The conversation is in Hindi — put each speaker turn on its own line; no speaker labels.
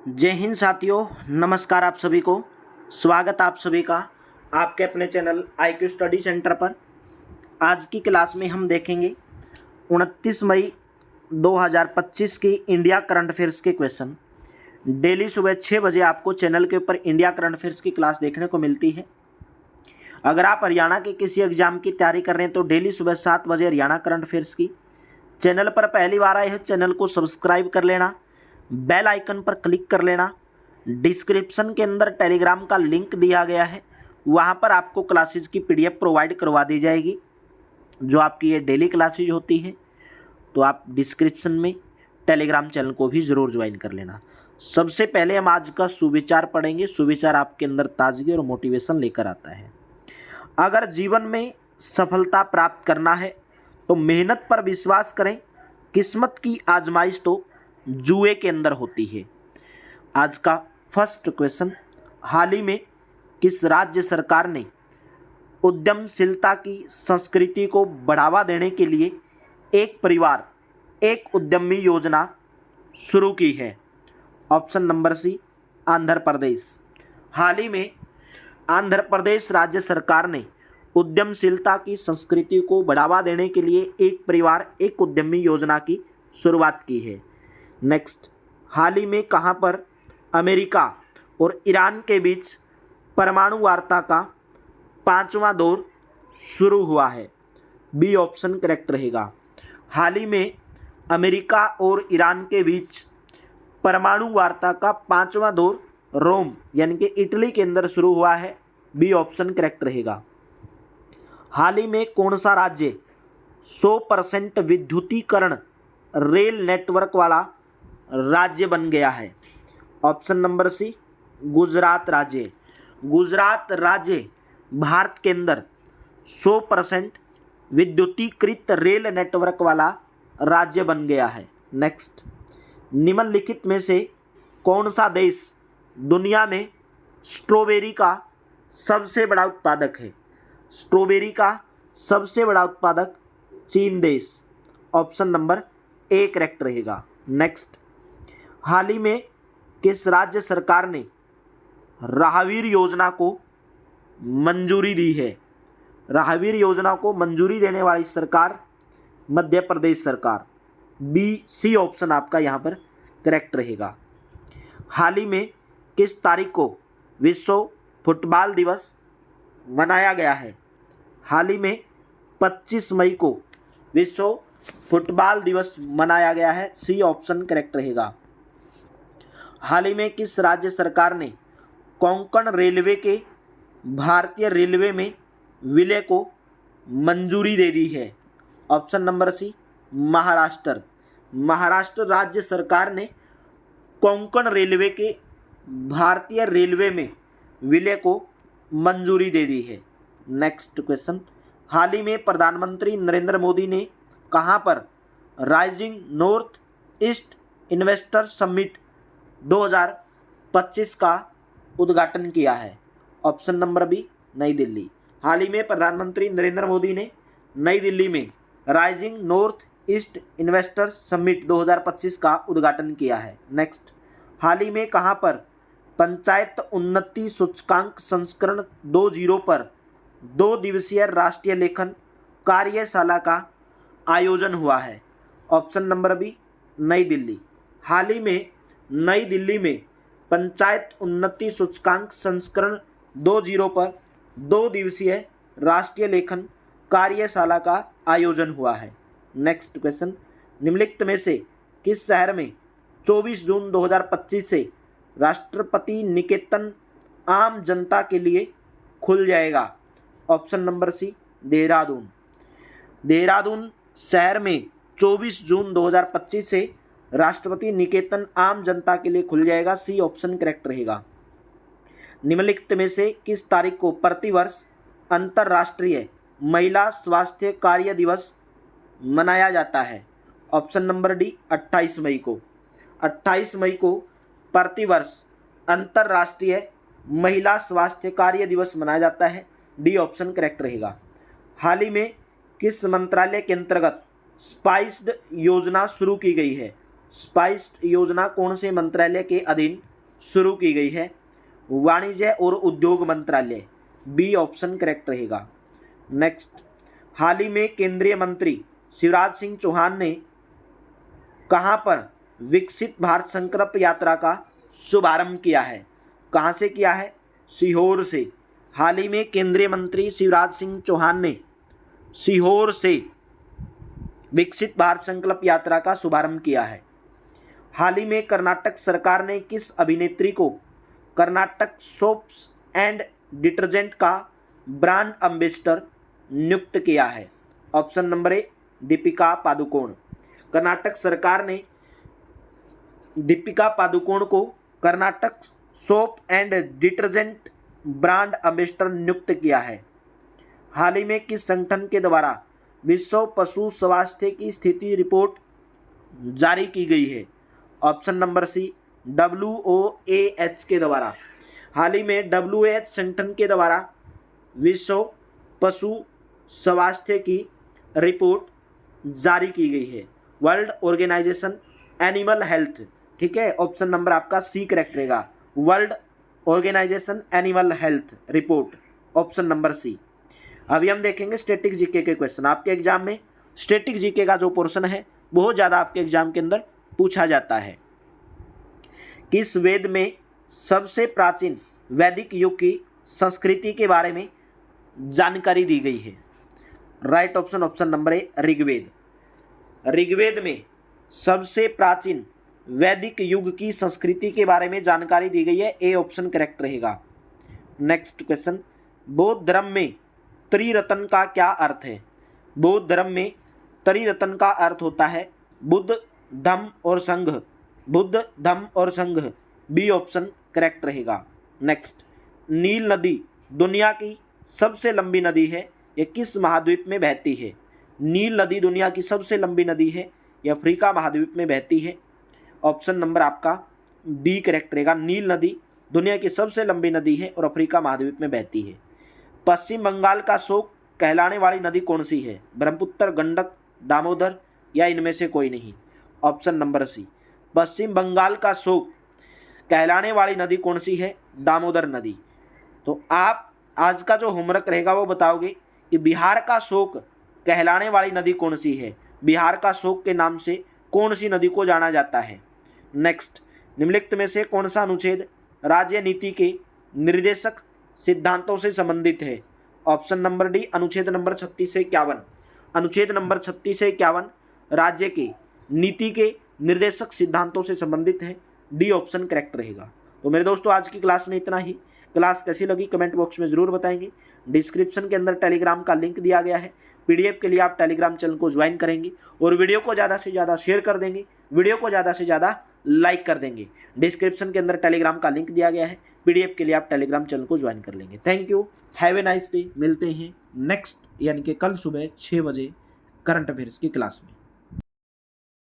जय हिंद साथियों, नमस्कार आप सभी को। स्वागत आप सभी का आपके अपने चैनल IQ स्टडी सेंटर पर। आज की क्लास में हम देखेंगे 29 मई 2025 की इंडिया करंट अफेयर्स के क्वेश्चन। डेली सुबह 6 बजे आपको चैनल के ऊपर इंडिया करंट अफेयर्स की क्लास देखने को मिलती है। अगर आप हरियाणा के किसी एग्जाम की तैयारी कर रहे हैं तो डेली सुबह 7 बजे हरियाणा करंट अफेयर्स की चैनल पर पहली बार आए हैं, चैनल को सब्सक्राइब कर लेना, बेल आइकन पर क्लिक कर लेना। डिस्क्रिप्शन के अंदर टेलीग्राम का लिंक दिया गया है, वहाँ पर आपको क्लासेस की PDF प्रोवाइड करवा दी जाएगी, जो आपकी ये डेली क्लासेज होती हैं। तो आप डिस्क्रिप्शन में टेलीग्राम चैनल को भी ज़रूर ज्वाइन कर लेना। सबसे पहले हम आज का सुविचार पढ़ेंगे। सुविचार आपके अंदर ताजगी और मोटिवेशन लेकर आता है। अगर जीवन में सफलता प्राप्त करना है तो मेहनत पर विश्वास करें, किस्मत की आजमाइश तो जुए के अंदर होती है। आज का फर्स्ट क्वेश्चन, हाल ही में किस राज्य सरकार ने उद्यमशीलता की संस्कृति को बढ़ावा देने के लिए एक परिवार एक उद्यमी योजना शुरू की है? ऑप्शन नंबर सी, आंध्र प्रदेश। हाल ही में आंध्र प्रदेश राज्य सरकार ने उद्यमशीलता की संस्कृति को बढ़ावा देने के लिए एक परिवार एक उद्यमी योजना की शुरुआत की है। नेक्स्ट, हाल ही में कहां पर अमेरिका और ईरान के बीच परमाणु वार्ता का 5वां दौर शुरू हुआ है? बी ऑप्शन करेक्ट रहेगा। हाल ही में अमेरिका और ईरान के बीच परमाणु वार्ता का 5वां दौर रोम यानी कि इटली के अंदर शुरू हुआ है। बी ऑप्शन करेक्ट रहेगा। हाल ही में कौन सा राज्य 100% विद्युतीकरण रेल नेटवर्क वाला राज्य बन गया है? ऑप्शन नंबर सी, गुजरात राज्य। गुजरात राज्य भारत के अंदर 100% विद्युतीकृत रेल नेटवर्क वाला राज्य बन गया है। नेक्स्ट, निम्नलिखित में से कौन सा देश दुनिया में स्ट्रॉबेरी का सबसे बड़ा उत्पादक है? स्ट्रॉबेरी का सबसे बड़ा उत्पादक चीन देश। ऑप्शन नंबर ए करेक्ट रहेगा। नेक्स्ट, हाल ही में किस राज्य सरकार ने राहवीर योजना को मंजूरी दी है? राहवीर योजना को मंजूरी देने वाली सरकार मध्य प्रदेश सरकार। बी सी ऑप्शन आपका यहाँ पर करेक्ट रहेगा। हाल ही में किस तारीख को विश्व फुटबॉल दिवस मनाया गया है? हाल ही में 25 मई को विश्व फुटबॉल दिवस मनाया गया है। सी ऑप्शन करेक्ट रहेगा। हाल ही में किस राज्य सरकार ने कोंकण रेलवे के भारतीय रेलवे में विलय को मंजूरी दे दी है? Option number C, Maharashtra. Maharashtra राज्य सरकार ने कोंकण रेलवे के भारतीय रेलवे में विलय को मंजूरी दे दी है। नेक्स्ट क्वेश्चन, हाल ही में प्रधानमंत्री नरेंद्र मोदी ने कहां पर rising north east investor summit 2025 का उद्घाटन किया है? ऑप्शन नंबर बी, नई दिल्ली। हाल ही में प्रधानमंत्री नरेंद्र मोदी ने नई दिल्ली में rising north east investor summit 2025 का उद्घाटन किया है। नेक्स्ट, हाल ही में कहां पर पंचायत उन्नति सूचकांक संस्करण 2.0 पर 2 दिवसीय राष्ट्रीय लेखन कार्यशाला का आयोजन हुआ है? ऑप्शन नंबर बी, नई दिल्ली। हाल ही में नई दिल्ली में पंचायत उन्नति सूचकांक संस्करण 2.0 पर 2 दिवसीय राष्ट्रीय लेखन कार्यशाला का आयोजन हुआ है। नेक्स्ट क्वेश्चन, निम्नलिखित में से किस शहर में 24 जून 2025 से राष्ट्रपति निकेतन आम जनता के लिए खुल जाएगा? Option number C, Dehradun. Dehradun शहर में 24 जून 2025 से राष्ट्रपति निकेतन आम जनता के लिए खुल जाएगा। सी ऑप्शन करेक्ट रहेगा। निम्नलिखित में से किस तारीख को प्रतिवर्ष अंतर्राष्ट्रीय महिला स्वास्थ्य कार्य दिवस मनाया जाता है? ऑप्शन नंबर डी, 28 मई को। 28 मई को प्रतिवर्ष अंतर्राष्ट्रीय महिला स्वास्थ्य कार्य दिवस मनाया जाता है। डी ऑप्शन करेक्ट रहेगा। हाल ही में किस मंत्रालय के अंतर्गत स्पाइस्ड योजना शुरू की गई है? स्पाइस्ड योजना कौन से मंत्रालय के अधीन शुरू की गई है? वाणिज्य और उद्योग मंत्रालय, बी ऑप्शन करेक्ट रहेगा। नेक्स्ट, हाल ही में केंद्रीय मंत्री शिवराज सिंह चौहान ने कहां पर विकसित भारत संकल्प यात्रा का शुभारंभ किया है? कहां से किया है? सीहोर से। हाल ही में केंद्रीय मंत्री शिवराज सिंह चौहान ने सीहोर से विकसित भारत संकल्प यात्रा का शुभारंभ किया है। हाल ही में कर्नाटक सरकार ने किस अभिनेत्री को कर्नाटक सोप्स एंड डिटर्जेंट का ब्रांड एम्बेसडर नियुक्त किया है? ऑप्शन नंबर ए, दीपिका पादुकोण। कर्नाटक सरकार ने दीपिका पादुकोण को Karnataka soap and detergent brand ambassador नियुक्त किया है। हाल ही में किस संगठन के द्वारा विश्व पशु स्वास्थ्य की स्थिति रिपोर्ट जारी की गई है? ऑप्शन नंबर सी, WOAH के द्वारा। हाल ही में WOAH संगठन के द्वारा विश्व पशु स्वास्थ्य की रिपोर्ट जारी की गई है, वर्ल्ड ऑर्गेनाइजेशन एनिमल हेल्थ। ठीक है, ऑप्शन नंबर आपका सी करेक्ट रहेगा, world organisation animal health report, option number C. अभी हम देखेंगे स्टैटिक जीके के क्वेश्चन। आपके एग्जाम में स्टैटिक जीके का जो पोर्शन है बहुत ज़्यादा आपके एग्जाम के अंदर पूछा जाता है। किस वेद में सबसे प्राचीन वैदिक युग की संस्कृति के बारे में जानकारी दी गई है? Right option, option number A, Rigveda. Rigveda में सबसे प्राचीन वैदिक युग की संस्कृति के बारे में जानकारी दी गई है, ए ऑप्शन करेक्ट रहेगा। नेक्स्ट क्वेश्चन, बौद्ध धर्म में त्रिरत्न का क्या अर्थ है? बौद्ध धर्म में त्रिरत्न का अर्थ होता है बुद्ध, धम्म और संघ। बुद्ध, धम्म और संघ, बी ऑप्शन करेक्ट रहेगा। नेक्स्ट, नील नदी दुनिया की सबसे लंबी नदी है, यह किस महाद्वीप में बहती है? नील नदी दुनिया की सबसे लंबी नदी है, यह अफ्रीका महाद्वीप में बहती है। ऑप्शन नंबर आपका डी करेक्ट रहेगा, नील नदी दुनिया की सबसे लंबी नदी है और अफ्रीका महाद्वीप में बहती है। पश्चिम बंगाल का शोक कहलाने वाली नदी कौन सी है? ब्रह्मपुत्र, गंडक, दामोदर या इनमें से कोई नहीं? ऑप्शन नंबर सी, पश्चिम बंगाल का शोक कहलाने वाली नदी कौन सी है? दामोदर नदी। तो आप आज का जो होमवर्क रहेगा वो बताओगे कि बिहार का शोक कहलाने वाली नदी कौन सी है? बिहार का शोक के नाम से कौन सी नदी को जाना जाता है? नेक्स्ट, निम्नलिखित में से कौन सा अनुच्छेद राज्य नीति के निर्देशक सिद्धांतों से संबंधित है? ऑप्शन नंबर डी, अनुच्छेद नंबर 36 से 51। अनुच्छेद नंबर 36 से 51 राज्य के नीति के निर्देशक सिद्धांतों से संबंधित है, डी ऑप्शन करेक्ट रहेगा। तो मेरे दोस्तों आज की क्लास में इतना ही। क्लास कैसी लगी कमेंट बॉक्स में ज़रूर बताएंगे। डिस्क्रिप्शन के अंदर टेलीग्राम का लिंक दिया गया है, PDF के लिए आप टेलीग्राम चैनल को ज्वाइन करेंगे और वीडियो को ज़्यादा से ज़्यादा शेयर कर देंगे, वीडियो को ज़्यादा से ज़्यादा लाइक कर देंगे। डिस्क्रिप्शन के अंदर टेलीग्राम का लिंक दिया गया है, PDF के लिए आप टेलीग्राम चैनल को ज्वाइन कर लेंगे। Thank you, have a nice day. मिलते हैं नेक्स्ट यानी कि कल सुबह 6 बजे करंट अफेयर्स की क्लास में।